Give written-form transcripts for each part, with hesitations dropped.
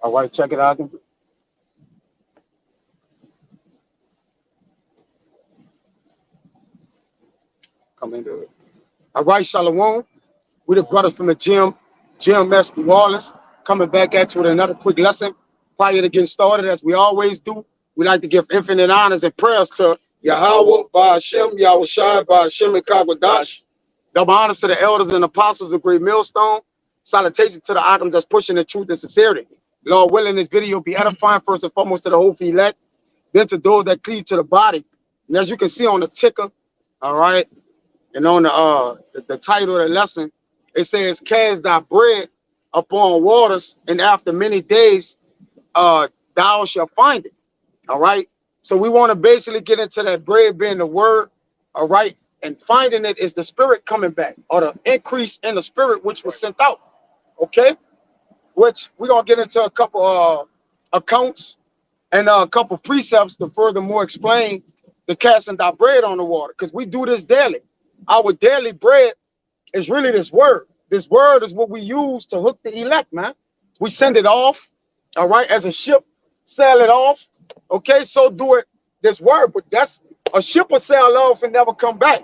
All right, check it out. Come into it. All right, Shalom. We the brothers from the Gym S. New Orleans, coming back at you with another quick lesson. Prior to getting started, as we always do, we like to give infinite honors and prayers to Yahweh, Ba'ashem, Yahweh Shai, Ba'ashem, and Kagwadash. Double honors to the elders and apostles of Great Millstone. Salutation to the items that's pushing the truth and sincerity. Lord willing, this video be edifying first and foremost to the whole elect, then to those that cleave to the body. And as you can see on the ticker, all right, and on the title of the lesson, it says, "Cast thy bread upon waters, and after many days, thou shalt find it." All right. So we want to basically get into that bread being the word. All right. And finding it is the spirit coming back, or the increase in the spirit which was sent out. Okay. Which we're going to get into a couple accounts and a couple precepts to furthermore explain the casting thy bread on the water. Because we do this daily. Our daily bread is really this word. This word is what we use to hook the elect, man. We send it off, all right, as a ship, sail it off. Okay, so do it this word, but that's a ship will sail off and never come back.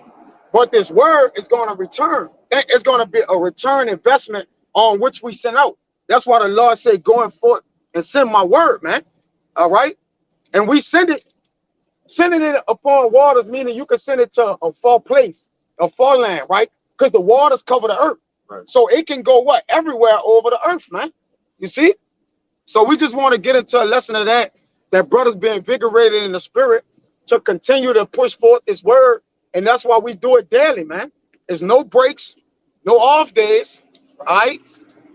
But this word is going to return. It's going to be a return investment on which we send out. That's why the Lord said, "Going forth and send my word," man. All right, and we sending it upon waters, meaning you can send it to a far place, a far land, right? Because the waters cover the earth. Right. So it can go what? Everywhere over the earth, man. You see? So we just want to get into a lesson of that brothers be invigorated in the spirit to continue to push forth this word. And that's why we do it daily, man. There's no breaks, no off days, all right?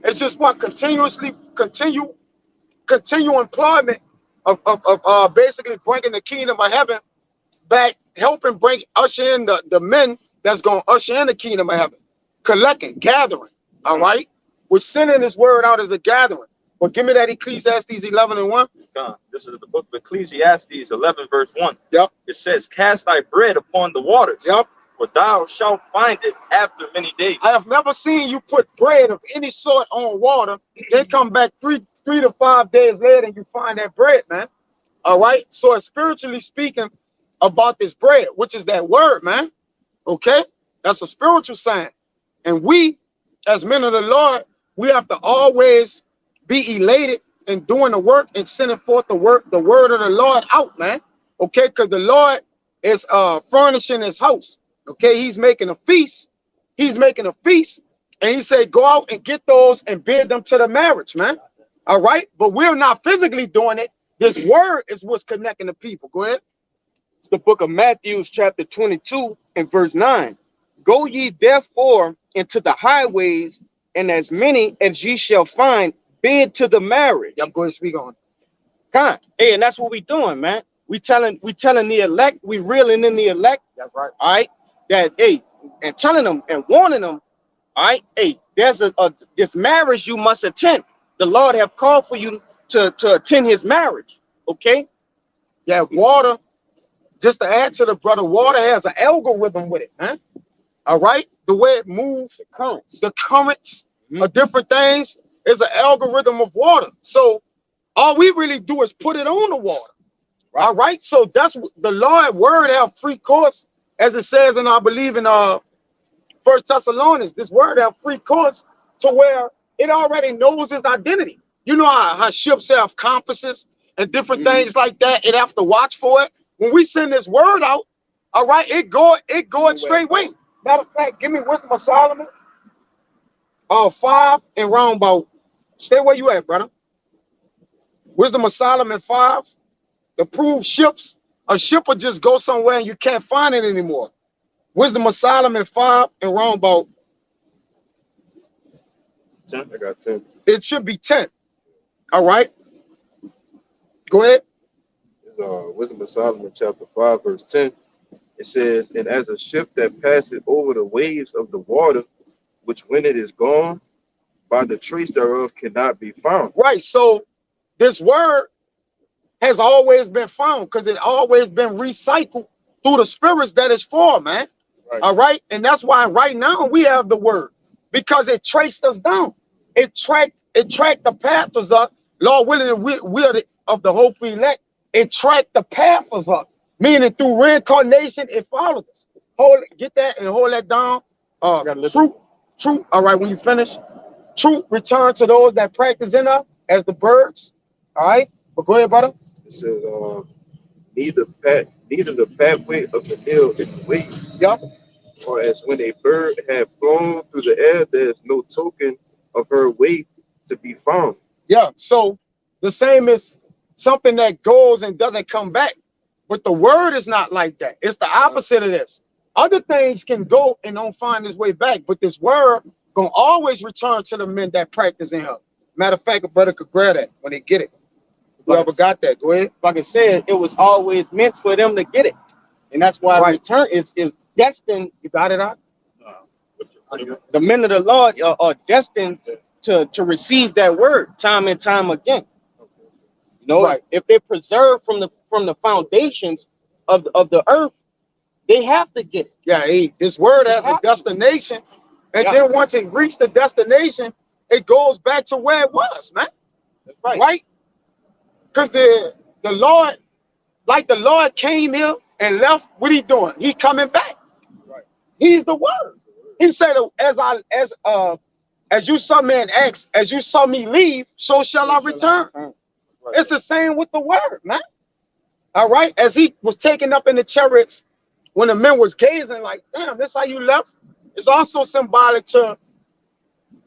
It's just what continue employment of basically bringing the kingdom of heaven back, helping usher in the men that's going to usher in the kingdom of heaven. Collecting, gathering, all right? We're sending this word out as a gathering. But give me that Ecclesiastes 11:1. This is the book of Ecclesiastes 11, verse 1. Yep. It says, "Cast thy bread upon the waters, yep, for thou shalt find it after many days." I have never seen you put bread of any sort on water, then come back three to 5 days later and you find that bread, man. All right? So it's spiritually speaking about this bread, which is that word, man. Okay? That's a spiritual sign. And we, as men of the Lord, we have to always be elated in doing the work and sending forth the word of the Lord out, man. Okay, because the Lord is furnishing his house. Okay, he's making a feast. He's making a feast. And he said, go out and get those and bid them to the marriage, man. All right. But we're not physically doing it. This word is what's connecting the people. Go ahead. It's the book of Matthew, chapter 22 and verse 9. "Go ye therefore into the highways, and as many as ye shall find, bid to the marriage." I'm going to speak on. Hey, and that's what we doing, man. We telling the elect, we reeling in the elect. That's right. All right. That, hey, and telling them and warning them, all right, hey, there's this marriage you must attend. The Lord have called for you to attend his marriage. Okay. Yeah, water, just to add to the brother, water has an algorithm with it, man. All right, the way it moves, the currents of different things is an algorithm of water. So all we really do is put it on the water. Right. All right, so that's the Lord word have free course, as it says, and I believe in First Thessalonians. This word have free course to where it already knows his identity. You know how ships have compasses and different things like that. It have to watch for it. When we send this word out, all right, it go straight way. Matter of fact, give me Wisdom of Solomon. 5 and roundabout. Stay where you at, brother. Wisdom of Solomon 5. To prove ships. A ship will just go somewhere and you can't find it anymore. Wisdom of Solomon 5 and roundabout. 10. I got 10. It should be 10. All right. Go ahead. It's Wisdom of Solomon chapter 5, verse 10. It says, "And as a ship that passeth over the waves of the water, which when it is gone, by the trace thereof cannot be found." Right. So this word has always been found because it always been recycled through the spirits that it's for, man. Right. All right. And that's why right now we have the word, because it traced us down. It tracked the path Lord willing, and we are of the hopeful elect. It tracked the path of us, meaning through reincarnation, it followed us. Get that and hold that down. Truth. All right, when you finish, truth return to those that practice in us as the birds. All right, but go ahead, brother. It says, neither the pathway of the mill is the way, Yup. or as when a bird had flown through the air, there is no token of her way to be found. Yeah. So the same is something that goes and doesn't come back. But the word is not like that. It's the opposite of this. Other things can go and don't find its way back, but this word gonna always return to the men that practice in her. Matter of fact, a brother could grab that when they get it. Whoever got that, go ahead. Like I said, it was always meant for them to get it, and that's why Right. return is destined. You got it out? The men of the Lord are destined to receive that word time and time again. You know, Right. if they're preserved from the foundations of the earth, they have to get it. Yeah, hey, this word has a destination, and then once it reached the destination, it goes back to where it was, man. That's right. Right? Because the Lord, like the Lord came here and left, what he doing? He coming back. Right. He's the word. He said, as you saw me and X, as you saw me leave, so shall I return. Right. It's the same with the word, man. All right. As he was taken up in the chariots, when the men was gazing, like, damn, this how you left. It's also symbolic to,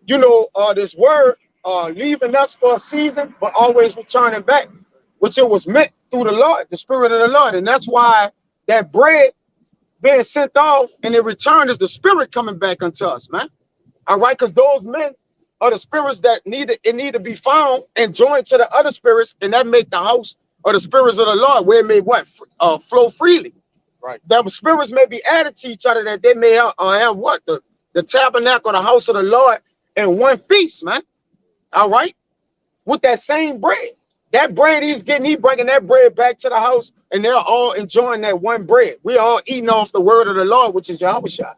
this word leaving us for a season, but always returning back, which it was meant through the Lord, the Spirit of the Lord. And that's why that bread being sent off and it returned is the Spirit coming back unto us, man. All right, because those men are the spirits that need to be found and joined to the other spirits, and that make the house or the spirits of the Lord where it may flow freely. Right. That spirits may be added to each other, that they may have what? The tabernacle, the house of the Lord, in one feast, man. All right? With that same bread. That bread he's getting, he bringing that bread back to the house, and they're all enjoying that one bread. We all eating off the word of the Lord, which is Yahweh Shai.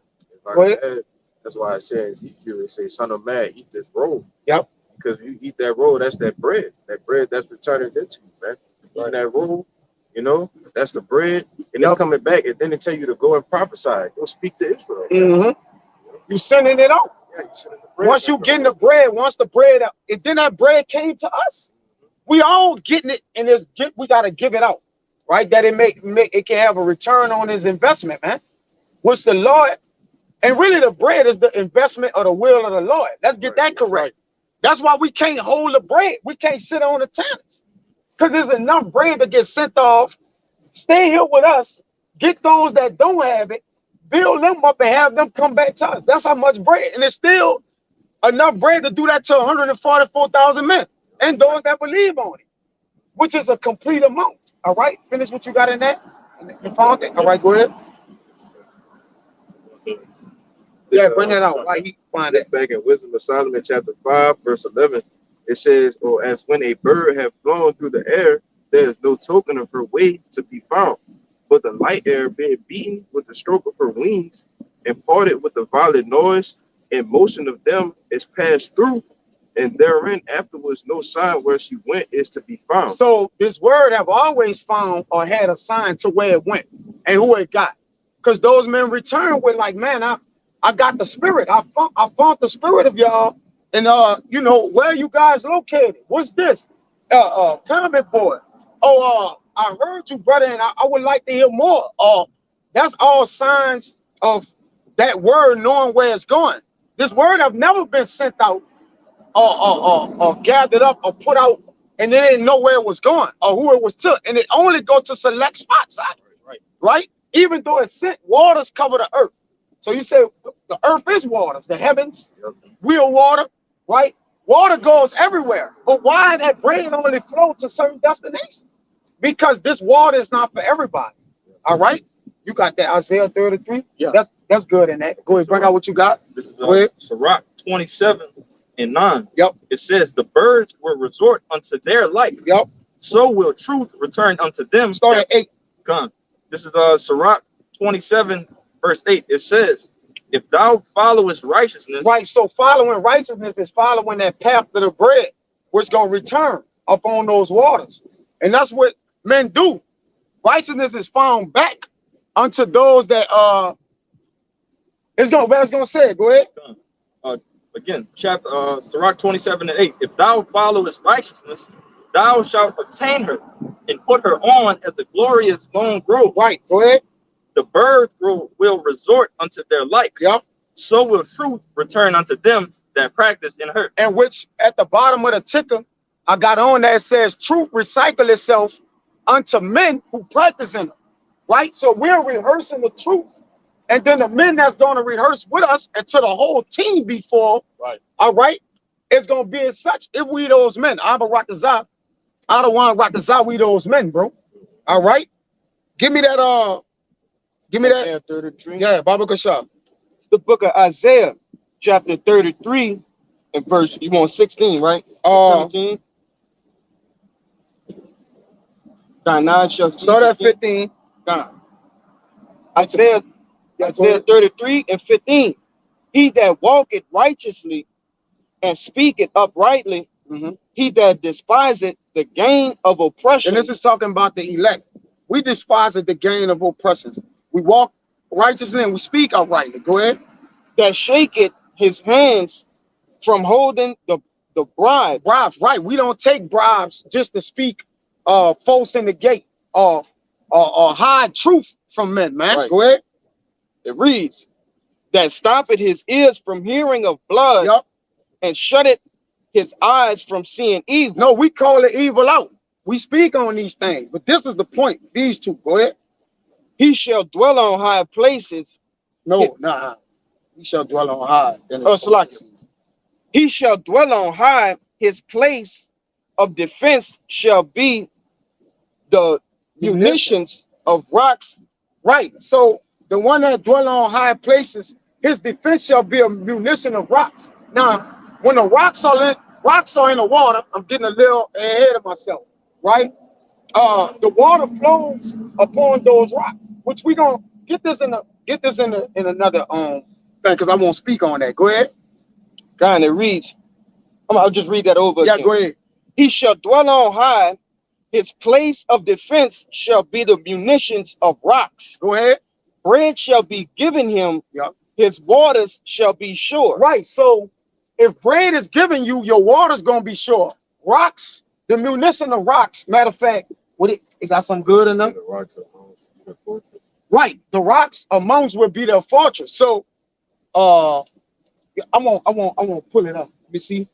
Go ahead. That's why I said Ezekiel, it say, son of man, eat this roll. Yep. Because you eat that roll, that's that bread. That bread that's returning into you, man. Eating that roll, that's the bread. And it's coming back. And then they tell you to go and prophesy. Go speak to Israel. You sending it out. Yeah, you sending the bread. Once you getting the bread, once the bread, and then that bread came to us. We all getting it, and we gotta give it out, right? That it can have a return on his investment, man. Which the Lord, and really the bread is the investment of the will of the Lord. Let's get that correct. Right. That's why we can't hold the bread. We can't sit on the talents. Because there's enough bread to get sent off. Stay here with us. Get those that don't have it. Build them up and have them come back to us. That's how much bread. And it's still enough bread to do that to 144,000 men. And those that believe on it. Which is a complete amount. All right? Finish what you got in that. You found it? All right, go ahead. Yeah, bring that out. Why he find it? Back in Wisdom of Solomon, chapter 5, verse 11, it says, or as when a bird have flown through the air, there is no token of her way to be found. But the light air being beaten with the stroke of her wings, and parted with the violent noise, and motion of them is passed through, and therein afterwards no sign where she went is to be found. So this word have always found or had a sign to where it went and who it got. Because those men returned with like, man, I got the spirit. I found the spirit of y'all. And where you guys located? What's this? Comment board. I heard you, brother, and I would like to hear more. That's all signs of that word knowing where it's going. This word have never been sent out or gathered up or put out, and they didn't know where it was going or who it was to. And it only go to select spots, right? Even though it's sent, waters cover the earth. So you say the earth is waters, the heavens, we are water, right? Water goes everywhere. But why that bread only flow to certain destinations? Because this water is not for everybody. All right? You got that Isaiah 33? Yeah. That's good in that. Go ahead, bring out what you got. This is Sirach 27:9. Yep. It says, the birds will resort unto their light. Yep. So will truth return unto them. Start at 8. Gone. This is Sirach 27, verse 8. It says, if thou followest righteousness. Right. So following righteousness is following that path to the bread, which gonna return. upon those waters. And that's what men do. Righteousness is found back unto those that it's gonna say it. Go ahead. Again, chapter Sirach 27:8. If thou followest righteousness, thou shalt obtain her and put her on as a glorious long grove. Right, go ahead. The birds will resort unto their like. Yep. So will truth return unto them that practice in her. And which at the bottom of the ticker, I got on that says truth recycle itself unto men who practice in it. Right? So we're rehearsing the truth. And then the men that's going to rehearse with us and to the whole team before, Right. All right, it's going to be as such. If we those men, I don't want we those men, bro. All right, give me that. Isaiah 33. Yeah, Baba Kashab. The book of Isaiah, chapter 33, and verse. You want 16, right? 17. God, now shall see Start at the king. 15. God. Isaiah 33 and 15. He that walketh righteously and speaketh uprightly, he that despiseth the gain of oppression. And this is talking about the elect. We despise the gain of oppressions. We walk righteously and we speak uprightly. Go ahead. That shaketh his hands from holding the bribe. Bribes, right? We don't take bribes just to speak false in the gate or hide truth from men, man. Right. Go ahead. It reads, that stoppeth his ears from hearing of blood, Yup. and shutteth his eyes from seeing evil. No, we call it evil out. We speak on these things, but this is the point. These two, go ahead. He shall dwell on high places. No, nah. We shall dwell on high. Oh, Salakia. He shall dwell on high. His place of defense shall be the munitions of rocks. Right. So the one that dwell on high places, his defense shall be a munition of rocks. Now, when the rocks are in the water, I'm getting a little ahead of myself, right? The water flows upon those rocks, which we gonna get this in another thing, because I won't speak on that. Go ahead. God, it reads. I'll just read that over Yeah, again. go ahead. He shall dwell on high. His place of defense shall be the munitions of rocks. Go ahead. Bread shall be given him. Yep. His waters shall be sure. Right. So if bread is given you, your water's gonna be sure. Rocks, the munition of rocks. Matter of fact, it got some good in them. The rocks are amongst the fortress. Right. The rocks amongst will be their fortress. So I won't pull it up. Let me see.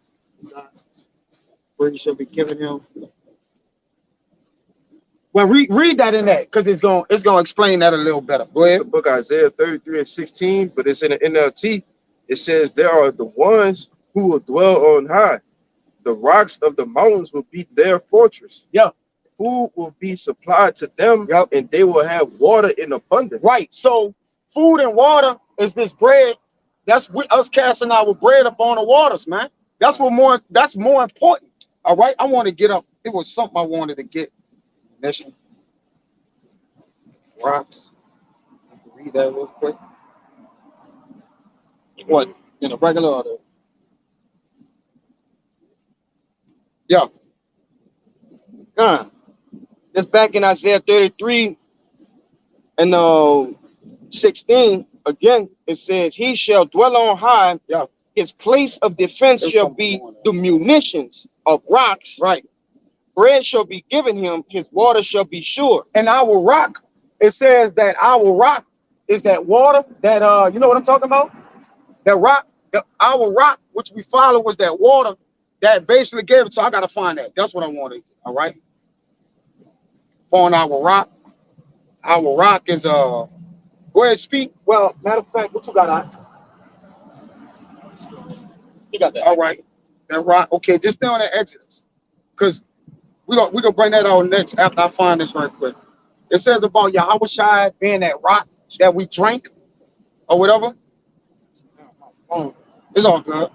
Bread shall be given him. Well, read that in that, because it's gonna explain that a little better. Go It's ahead. the book Isaiah 33 and 16, but it's in the NLT. It says, there are the ones who will dwell on high. The rocks of the mountains will be their fortress. Yeah. Food will be supplied to them, Yep. and they will have water in abundance. Right. So food and water is this bread. That's us casting our bread upon the waters, man. That's more important. All right. I want to get up. It was something I wanted to get. Mission. Rocks. I can read that real quick. What? In a regular order? Yeah. It's back in Isaiah 33 and 16. Again, it says, he shall dwell on high. Yeah. His place of defense There's shall something be going on. the munitions of rocks. Right. Bread shall be given him. His water shall be sure. And our rock, it says that our rock is that water that you know what I'm talking about? That rock, our rock, which we follow, was that water that basically gave it. So I gotta find that. That's what I wanted. All right. On our rock is go ahead, speak. Well, matter of fact, what you got on? You got that. All right. That rock. Okay, just stay on that Exodus. Because we gonna bring that out next after I find this right quick. It says about Yahweh Shai being that rock that we drank or whatever. It's all good.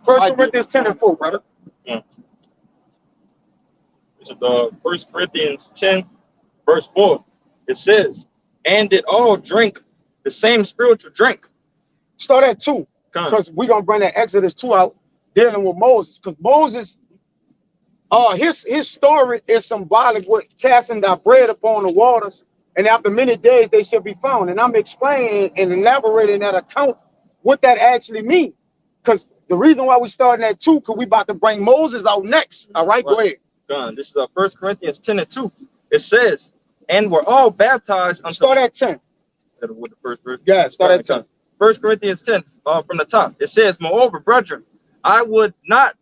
1 Corinthians 10 and 4, brother. It's 1 Corinthians 10, verse 4. It says, and did all drink the same spiritual drink. Start at 2. Come. Because we're gonna bring that Exodus 2 out. dealing with Moses, because Moses, his story is symbolic with casting thy bread upon the waters, and after many days they shall be found. And I'm explaining and elaborating that account what that actually means. Because the reason why we starting at 2, because we about to bring Moses out next. All right, go ahead. Done. This is 1 Corinthians 10:2. It says, and we're all baptized unto Start at 10. with the first verse. Yeah, start at 10. 1 Corinthians 10 from the top. It says, moreover, brethren, I would not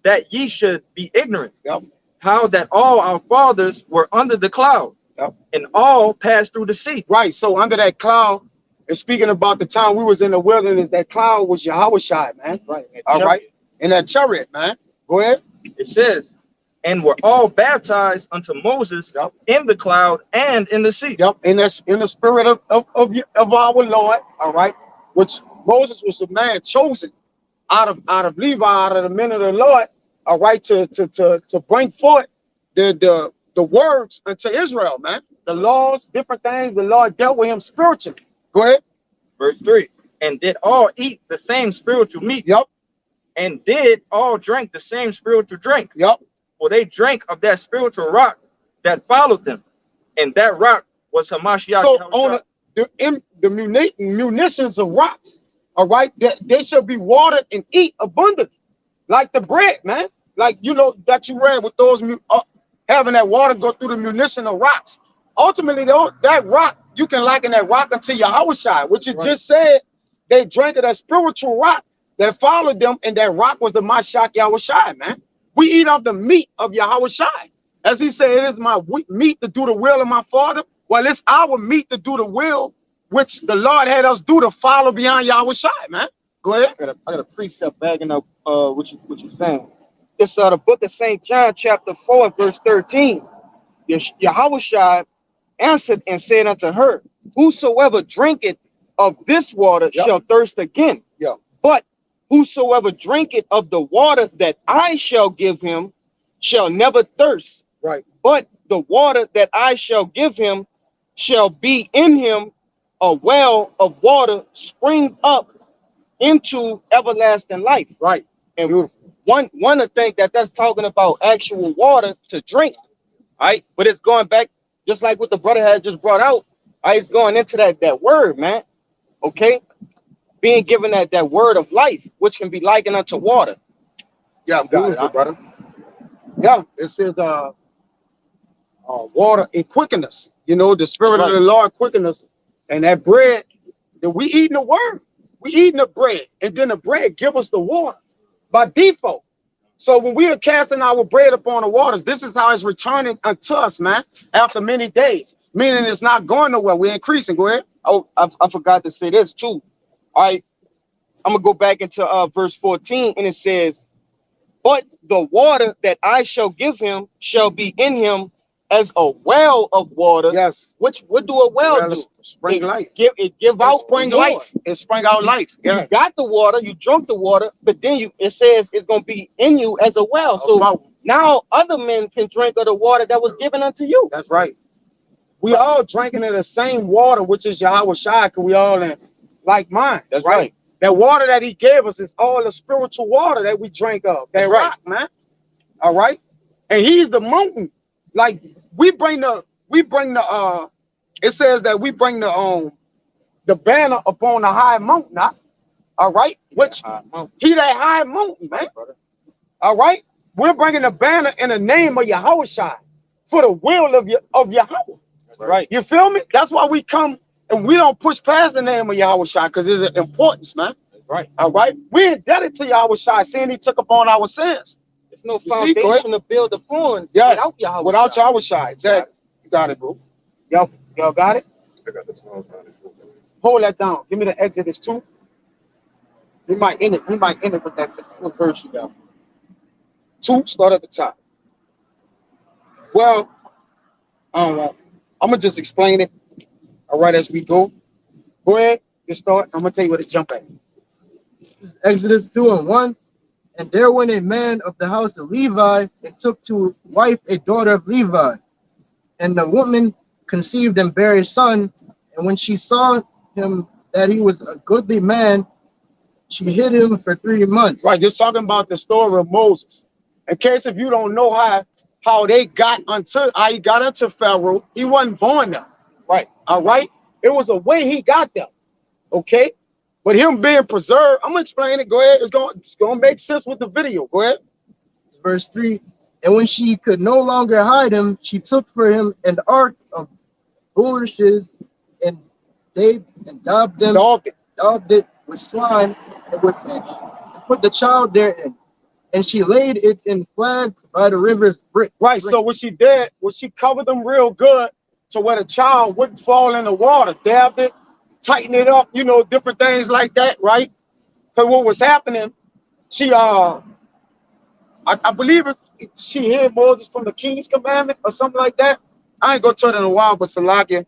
that ye should be ignorant, Yep. how that all our fathers were under the cloud, Yep. and all passed through the sea. Right. So under that cloud, and speaking about the time we was in the wilderness, that cloud was Yahushua, man. Right. All right. In that chariot, man. Go ahead. It says, and were all baptized unto Moses Yep. in the cloud and in the sea. Yep. And that's in the spirit of our Lord. All right. Which Moses was a man chosen out of Levi, out of the men of the Lord. All right. To bring forth the words unto Israel, man. The laws, different things. The Lord dealt with him spiritually. Go ahead. Verse 3, and did all eat the same spiritual meat. Yep. And did all drink the same spiritual drink. Yep. For they drank of that spiritual rock that followed them, and that rock was Hamashiach. So on the munitions of rocks, all right, they shall be watered and eat abundantly, like the bread, man. Like that you read with those having that water go through the munition of rocks. Ultimately, though, that rock, you can liken that rock unto Yahushua, which you just said they drank of that spiritual rock that followed them, and that rock was the Mashiach Yahushua, man. We eat of the meat of Yahushua. As he said, it is my meat to do the will of my Father. Well, it's our meat to do the will which the Lord had us do to follow beyond Yahushua, man. Go ahead. I got a precept bagging up what you're saying. It's the book of St. John, chapter 4, and verse 13. Yahushua answered and said unto her, whosoever drinketh of this water shall thirst again. Yeah. But whosoever drinketh of the water that I shall give him shall never thirst. Right. But the water that I shall give him shall be in him a well of water spring up into everlasting life. Right. And one to think that that's talking about actual water to drink, right? But it's going back, just like what the brother had just brought out. It's going into that word, man. Okay, being given that word of life, which can be likened unto water. Yeah, beautiful, brother. Yeah, it says water and quicken us. The spirit of the Lord quicken us, and that bread that we eating the word, we eating the bread, and then the bread give us the water by default. So when we are casting our bread upon the waters, this is how it's returning unto us, man. After many days, meaning it's not going nowhere. We're increasing. Go ahead. Oh, I forgot to say this too. All right, I'm gonna go back into verse 14, and it says, but the water that I shall give him shall be in him as a well of water. Yes. Which what do a well do? Spring life. It give out spring life. It spring out life. Yeah. You got the water, you drunk the water, but then it says it's gonna be in you as a well. So now other men can drink of the water that was given unto you. That's right. We all drinking of the same water, which is Yahushua, because we all in like mind. That's right. That water that he gave us is all the spiritual water that we drink of. That rock, man. All right. And he's the mountain. Like we bring the it says that we bring the banner upon the high mountain, huh? All right. Which he that high mountain, man. All right. We're bringing the banner in the name of Yahushua for the will of Yahweh. Right. You feel me? That's why we come and we don't push past the name of Yahushua, because there's an importance, man. Right. All right. We're indebted to Yahushua, saying he took upon our sins. There's no foundation to build upon without Yahushua. Without Yahushua. Exactly. You got it, bro. Y'all got it? I got the Psalms 94. Hold that down. Give me the Exodus 2. We might end it with that. What verse you got? 2, start at the top. Well, I'm gonna just explain it. All right, as we go. Go ahead. Just start. I'm gonna tell you where to jump at. This is Exodus 2:1. And there went a man of the house of Levi and took to wife a daughter of Levi. And the woman conceived and bare a son. And when she saw him that he was a goodly man, she hid him for 3 months. Right, just talking about the story of Moses. In case if you don't know how he got into Pharaoh, he wasn't born there. Right. All right. It was a way he got there. Okay. But him being preserved, I'm gonna explain it. Go ahead. It's gonna make sense with the video. Go ahead. Verse 3. And when she could no longer hide him, she took for him an ark of bulrushes and daubed it with slime and with fish, and put the child therein. And she laid it in flags by the river's brink. Right. So what she did was she covered them real good to where the child wouldn't fall in the water, dabbed it, tighten it up, you know, different things like that, right? Because what was happening, she I believe she hid Moses from the king's commandment or something like that. I ain't gonna tell it in a while, but Salakia.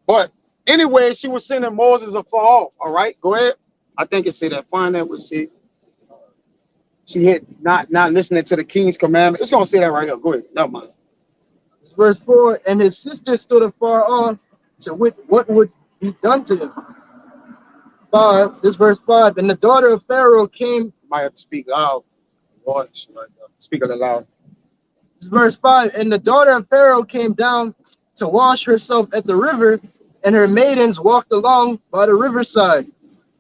But anyway, she was sending Moses afar off. All right, go ahead. I think it said that. Find that. We see. She hid not listening to the king's commandment. It's gonna say that right here. Go ahead. Never mind. Verse 4. And his sister stood afar off to wit what would be done to him. 5. This verse 5. And the daughter of Pharaoh came. Might have to speak loud. Lord, speak a little loud. Verse 5. And the daughter of Pharaoh came down to wash herself at the river, and her maidens walked along by the riverside.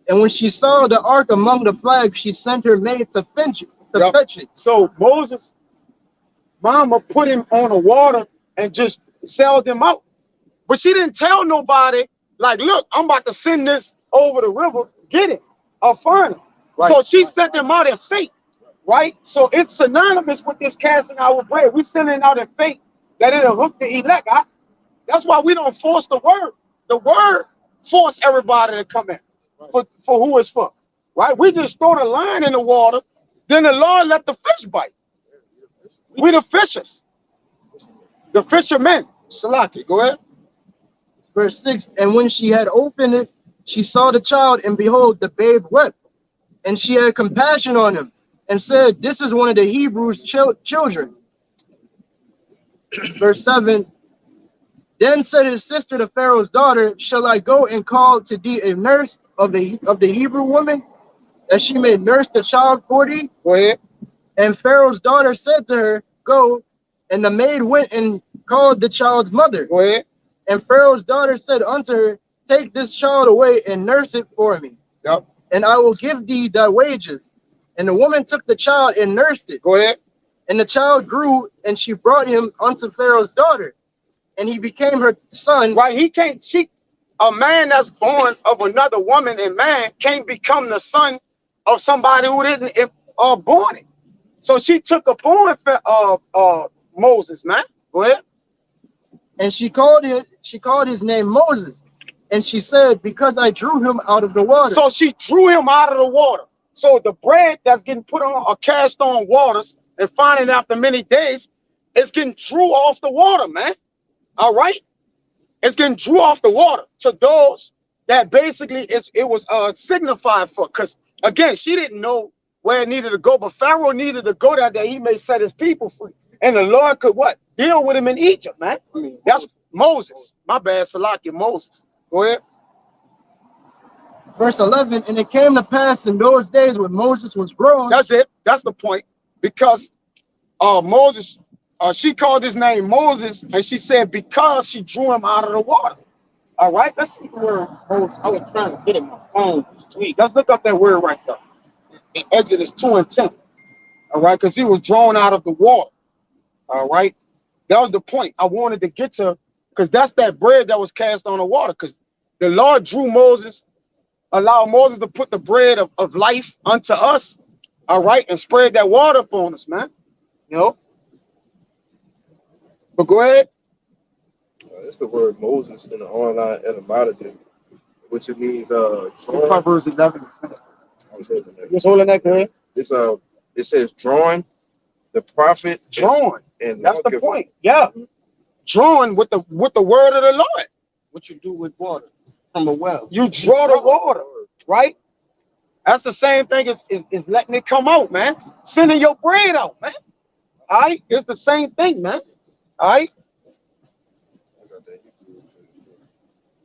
And when she saw the ark among the flags, she sent her maid to fetch it. So Moses' mama put him on the water and just sailed him out. But she didn't tell nobody, like, look, I'm about to send this over the river, get it, or find it. Right. So she sent him out in faith, right? So it's synonymous with this casting out with bread. We sending out in faith that it'll hook the elect. That's why we don't force the word. The word force everybody to come in for who it's for, right? We just throw the line in the water, then the Lord let the fish bite. We the fishers, the fishermen. Salaki, go ahead. Verse 6. And when she had opened it, she saw the child, and behold, the babe wept. And she had compassion on him, and said, this is one of the Hebrews' children. Verse 7. Then said his sister to Pharaoh's daughter, shall I go and call to thee a nurse of the Hebrew woman, that she may nurse the child for thee? Go ahead. And Pharaoh's daughter said to her, go. And the maid went and called the child's mother. Go ahead. And Pharaoh's daughter said unto her, take this child away and nurse it for me. Yep. And I will give thee thy wages. And the woman took the child and nursed it. Go ahead. And the child grew, and she brought him unto Pharaoh's daughter, and he became her son. Right, a man that's born of another woman and man can't become the son of somebody who didn't born it. So she took upon Moses, man. Go ahead. And she called his name Moses. And she said, because I drew him out of the water. So she drew him out of the water. So the bread that's getting put on or cast on waters and finding after many days, it's getting drew off the water, man. All right. It's getting drew off the water to those that basically it was signified for. Because again, she didn't know where it needed to go, but Pharaoh needed to go there that he may set his people free. And the Lord could what? Deal with him in Egypt, man. That's Moses. My bad, Salakia, Moses. Go ahead. Verse 11, and it came to pass in those days when Moses was grown. That's it. That's the point. Because Moses, she called his name Moses, and she said because she drew him out of the water. All right, let's see the word Moses. I was trying to get it in my phone this week. Let's look up that word right there. In Exodus 2 and 10. All right, because he was drawn out of the water. All right. That was the point I wanted to get to, because that's that bread that was cast on the water. Because the Lord drew Moses, allowed Moses to put the bread of life unto us. All right, and spread that water upon us, man. You know. But go ahead. It's the word Moses in the online etymology, which it means Proverbs 11. I was holding that. Just holding that, go ahead. It's it says drawing, the prophet, Drawing. and That's the point. Yeah. Drawing with the word of the Lord. What you do with water from a well? You draw the water, right? That's the same thing as letting it come out, man. Sending your bread out, man. All right? It's the same thing, man. All right?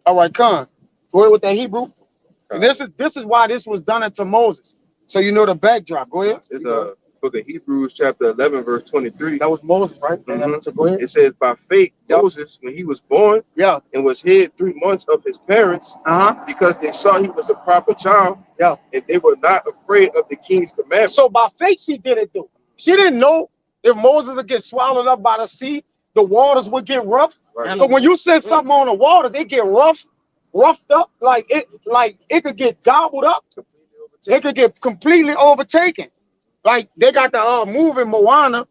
All right, Khan. Go ahead with that Hebrew. And this is why this was done unto Moses. So you know the backdrop. Go ahead. It's book of Hebrews, chapter 11, verse 23. That was Moses, right? Mhm. So go ahead. It says, by faith, Yep. Moses, when he was born Yeah. and was hid 3 months of his parents, because they saw he was a proper child, Yeah. and they were not afraid of the king's commandment. So by faith, she did it, though. She didn't know if Moses would get swallowed up by the sea, the waters would get rough. Right. But when you send something on the water, they get roughed up, like it could get gobbled up. It could get completely overtaken. Like they got the movie Moana.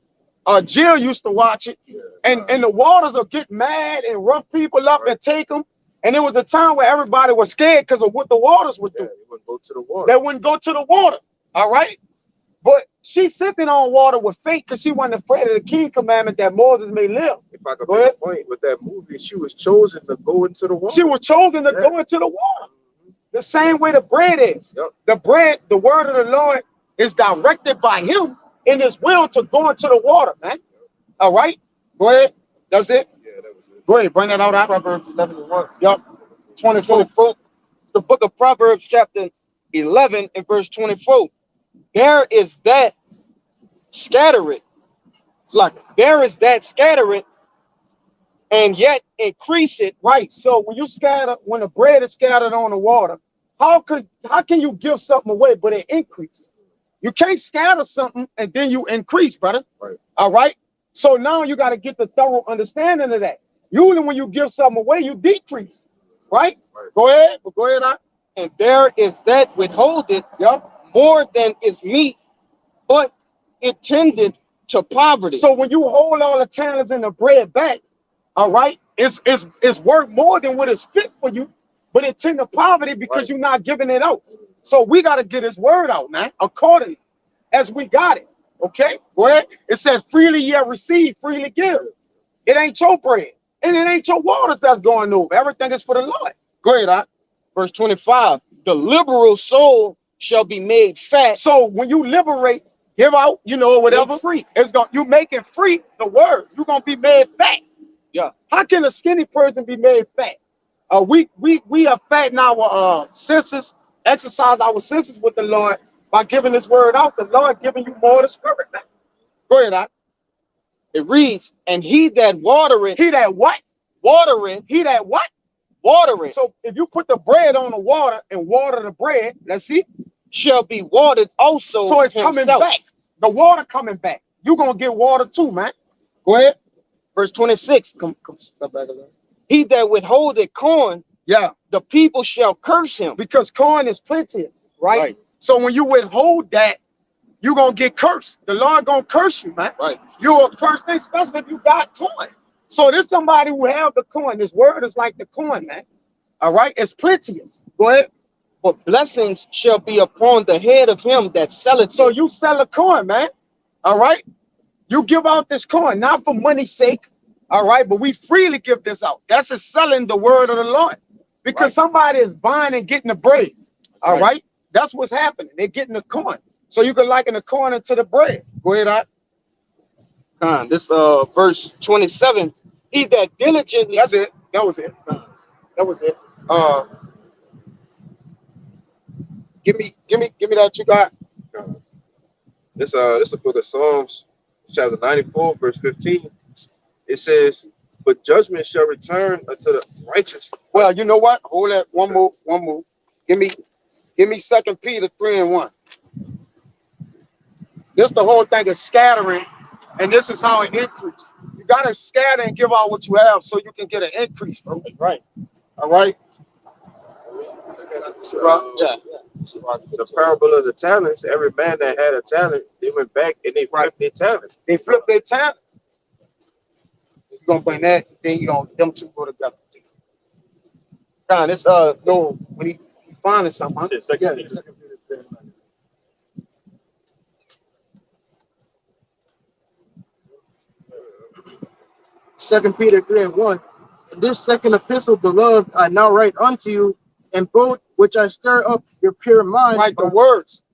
Jill used to watch it, and the waters will get mad and rough people up and take them. And it was a time where everybody was scared because of what the waters would do. They wouldn't go to the water. They wouldn't go to the water. All right. But she's sipping on water with faith because she wasn't afraid of the king commandment that Moses may live. If I could Go make ahead. a point with that movie, she was chosen to go into the water. She was chosen to Yeah. go into the water. The same way the bread is. Yep. The bread, the word of the Lord is directed by him in his will to go into the water, man. All right. Go ahead. That's it. Yeah, that was it. Go ahead. Bring that out. Proverbs 11:1. Yup. 24. 24. The book of Proverbs, chapter 11 and verse 24. There is that scattereth. It's like there is that scattereth, and yet increase it. Right. So when you scatter, when the bread is scattered on the water, how can you give something away but it increase? You can't scatter something and then you increase, brother. Right. All right. So now you got to get the thorough understanding of that. Usually when you give something away, you decrease. Right? Right. Go ahead. Go ahead. And there is that withholdeth more than is meet, but it tended to poverty. So when you hold all the talents and the bread back, all right, it's worth more than what is fit for you, but it tend to poverty because Right. you're not giving it out. So we got to get his word out, man, accordingly as we got it. Okay, go ahead. It says freely ye have received, freely give. It ain't your bread and it ain't your waters that's going over. Everything is for the Lord. Go ahead, Verse 25. The liberal soul shall be made fat. So when you liberate, give out, whatever, Make free. you make it free, the word, you're gonna be made fat. Yeah. How can a skinny person be made fat? We are fat in our senses, exercise our senses with the Lord by giving this word out. The Lord giving you more of the spirit. Man. Go ahead, It reads, and he that watereth, he that what? watereth, He that what? watereth, So if you put the bread on the water and water the bread, let's see. shall be watered also. So it's coming himself. back. The water coming back. You're gonna get water too, man. Go ahead. Verse 26. Come step back a little. He that withholdeth corn, Yeah, the people shall curse him. because corn is plenteous, right? Right. So when you withhold that, you're gonna get cursed. The Lord gonna curse you, man. Right. You're a cursed, especially if you got corn. So there's somebody who have the corn. This word is like the corn, man. All right, it's plenteous. Go ahead. But blessings shall be upon the head of him that selleth. So you sell a corn, man. All right. You give out this corn, not for money's sake. All right, but we freely give this out. That's just selling the word of the Lord. Because Right. somebody is buying and getting the bread. All Right. right. That's what's happening. They're getting the corn. So you can liken the corn into the bread. Go ahead, This verse 27. He that diligently. That's it. That was it. That was it. Give me that you got. This a book of Psalms, chapter 94, verse 15. It says, but judgment shall return unto the righteous. Well, you know what? Hold that. One more. Give me 2 Peter 3:1. This the whole thing is scattering, and this is how it increases. You gotta scatter and give out what you have so you can get an increase, bro. Right. All right. Yeah. The parable of the talents, every man that had a talent, they went back and they flipped their talents. They flip their talents. You're gonna bring that, then you gonna them two go together. This no, when he finding something, huh? That's it, Second Yeah, Peter. 2 Peter 3:1. 2 Peter 3:1. This second epistle, beloved, I now write unto you, and both which I stir up your pure mind. Right, the words.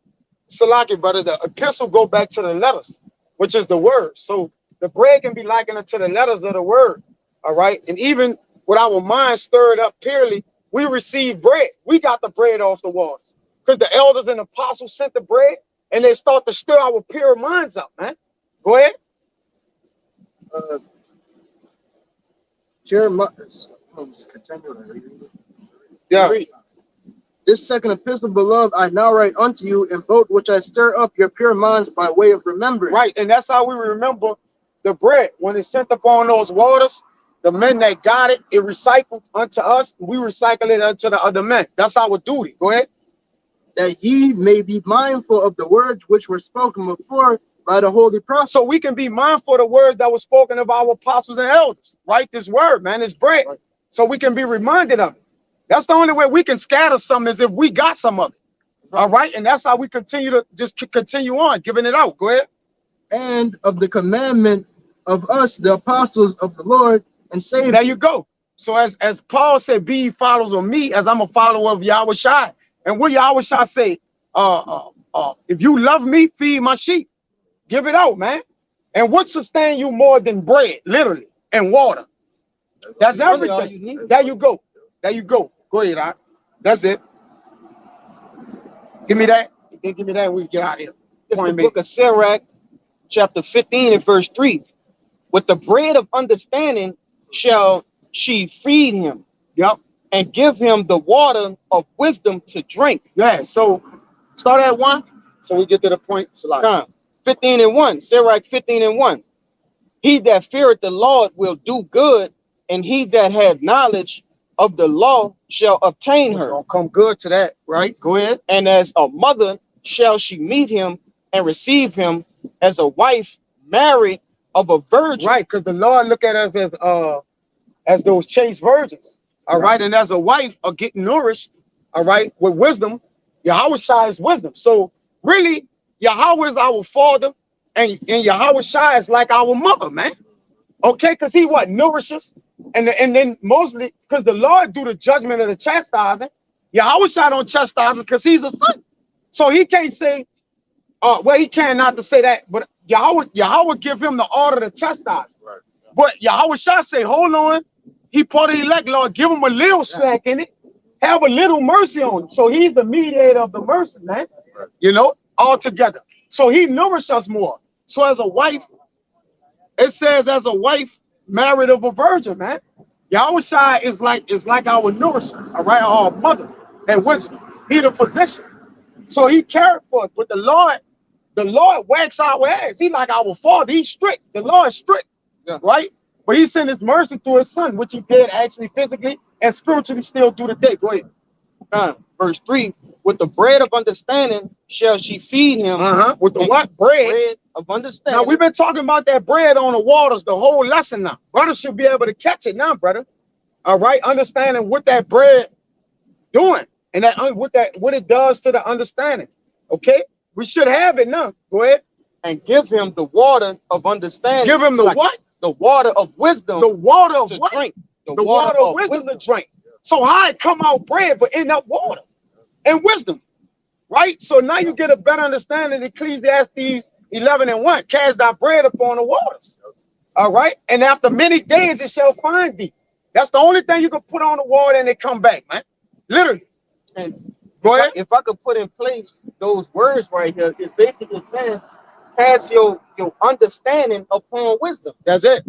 Salaki, brother, the epistle go back to the letters, which is the word. So the bread can be likened to the letters of the word. All right. And even with our minds stirred up purely, we receive bread. We got the bread off the waters. because the elders and apostles sent the bread and they start to stir our pure minds up, man. Go ahead. Yeah. This second epistle, beloved, I now write unto you in both which I stir up your pure minds by way of remembrance. Right, and that's how we remember the bread. When it's sent upon those waters, the men that got it, it recycled unto us. We recycle it unto the other men. That's our duty. Go ahead. That ye may be mindful of the words which were spoken before by the holy prophets. So we can be mindful of the word that was spoken of our apostles and elders. Right, this word, man, is bread. Right. So we can be reminded of it. That's the only way we can scatter something is if we got some of it. All right, and that's how we continue to just continue on giving it out. Go ahead. And of the commandment of us, the apostles of the Lord and Savior. There you go. So as Paul said, be ye followers of me as I'm a follower of Yahweh Shai. And what Yahweh Shai say, if you love me, feed my sheep. Give it out, man. And what sustain you more than bread, literally, and water? That's really all everything. you need. There you go. There you go. Go ahead, Doc. That's it. Give me that. You give me that, we get out of here. It's the Point me. book of Sirach, chapter 15 and verse 3. With the bread of understanding shall she feed him. Yep. And give him the water of wisdom to drink. Yeah. So start at 1. So we get to the point. Salah. 15 and 1. Sirach 15 and 1. He that feareth the Lord will do good, and he that hath knowledge of the law shall obtain her. Gonna come good to that, right? Go ahead. And as a mother shall she meet him and receive him, as a wife married of a virgin. Right, because the Lord look at us as those chaste virgins. All right, and as a wife are getting nourished, all right, with wisdom. Yahweh Shai is wisdom. So really, Yahweh is our father, and Yahweh Shai is like our mother, man. Okay, because he what nourishes, and then mostly because the Lord do the judgment of the chastising. Yahweh Shai don't chastise because he's a son, so he can't say, well, he can not to say that, but Yahweh give him the order to chastise. Right. But Yahweh Shai say, hold on, he part of the elect, Lord, give him a little slack in it, have a little mercy on him. So he's the mediator of the mercy, man. Right. You know, all together. So he nourishes us more. So as a wife, it says as a wife married of a virgin, man. Yahweh Shai is like our nourisher, all right, our mother and wisdom. He the physician. So he cared for us. But the Lord whacks our ass. He like our father. He's strict. The Lord is strict, right? But he sent his mercy through his son, which he did actually physically and spiritually still do today. Go ahead. Verse 3. With the bread of understanding shall she feed him. With the what? Bread. Bread of understanding. Now, we've been talking about that bread on the waters the whole lesson now. Brother should be able to catch it now, brother. All right? Understanding what that bread doing and what it does to the understanding. Okay? We should have it now. Go ahead. And give him the water of understanding. Give him the what? The water of wisdom. The water of to what? drink. The water of wisdom to drink. So how it come out bread but end up water and wisdom, right? So now you get a better understanding. Ecclesiastes 11 and 1, cast thy bread upon the waters. All right. And after many days it shall find thee. That's the only thing you can put on the water and it come back, man. Literally. And go ahead. If I could put in place those words right here, it's basically saying cast your understanding upon wisdom. That's it.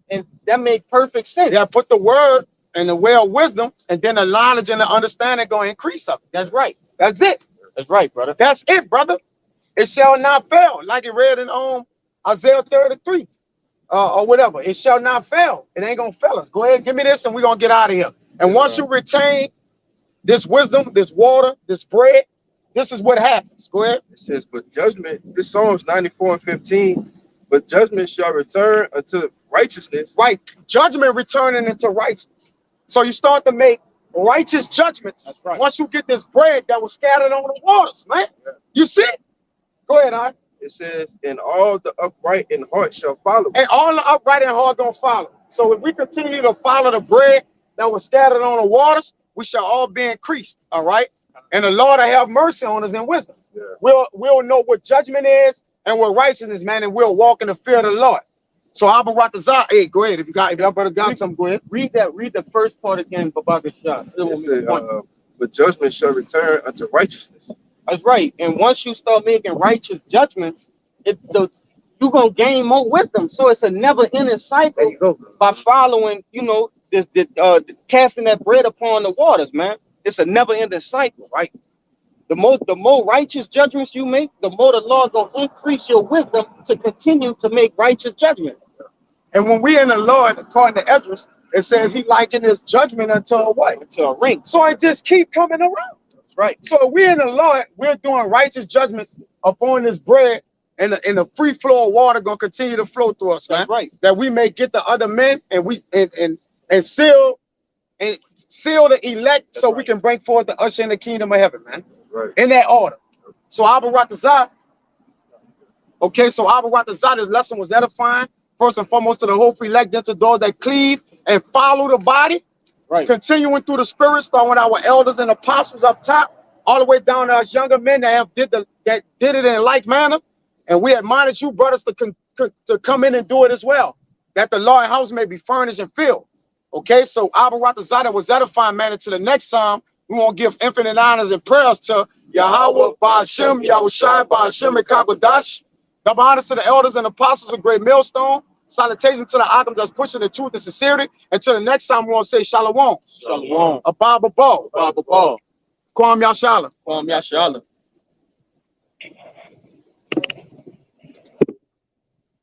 And that makes perfect sense. Yeah, put the word and the way of wisdom, and then the knowledge and the understanding going to increase up. That's right. That's it. That's right, brother. That's it, brother. It shall not fail, like it read in Isaiah 33 or whatever. It shall not fail. It ain't gonna fail us. Go ahead, give me this, and we're gonna get out of here. And once you retain this wisdom, this water, this bread, this is what happens. Go ahead. It says, but judgment, this Psalms 94 and 15, but judgment shall return unto righteousness. Right, judgment returning into righteousness. So you start to make righteous judgments. That's right. Once you get this bread that was scattered on the waters, man. You see it? Go ahead, Art. It says, and all the upright in heart shall follow. And all the upright and hard gonna follow. So if we continue to follow the bread that was scattered on the waters, we shall all be increased. All right. And the Lord will have mercy on us in wisdom. Yeah. We'll know what judgment is and what righteousness, man, and we'll walk in the fear of the Lord. So Abba Ratazah, hey, go ahead. If y'all brothers got something, go ahead. Read the first part again, Babaka Shah. It said, but judgment shall return unto righteousness. That's right. And once you start making righteous judgments, you're gonna gain more wisdom. So it's a never-ending There cycle you go. by following, this casting that bread upon the waters, man. It's a never-ending cycle, right? The more righteous judgments you make, the more the Lord gonna increase your wisdom to continue to make righteous judgments. And when we in the Lord, according to Esdras, it says he likened his judgment unto a what? Until a ring. So it just keep coming around. That's right. So we in the Lord, we're doing righteous judgments upon this bread, and the free flow of water gonna continue to flow through us, man. That's right. That we may get the other men and we and seal the elect, so we can bring forth the usher in the kingdom of heaven, man. Right. In that order. So Abba Ratazah. Okay, so Abba Ratazah, this lesson was edifying. First and foremost to the whole free elect, then to those that cleave and follow the body. Right. Continuing through the spirit, starting with our elders and apostles up top, all the way down to us younger men that did it in like manner. And we admonish you, brothers, to come in and do it as well, that the Lord house may be furnished and filled. Okay, so Abba Ratazah was edifying, man. Until the next time, we want to give infinite honors and prayers to Yahweh, Ba'ashem, Yahushai, Ba'ashem, and Kakodash. Double honors to the elders and apostles of Great Millstone. Salutations to the Agam that's pushing the truth and sincerity. Until the next time, we want to say Shalom. Shalom. Abba Bo. Baba Ball. Kwam Yashala. Yashala.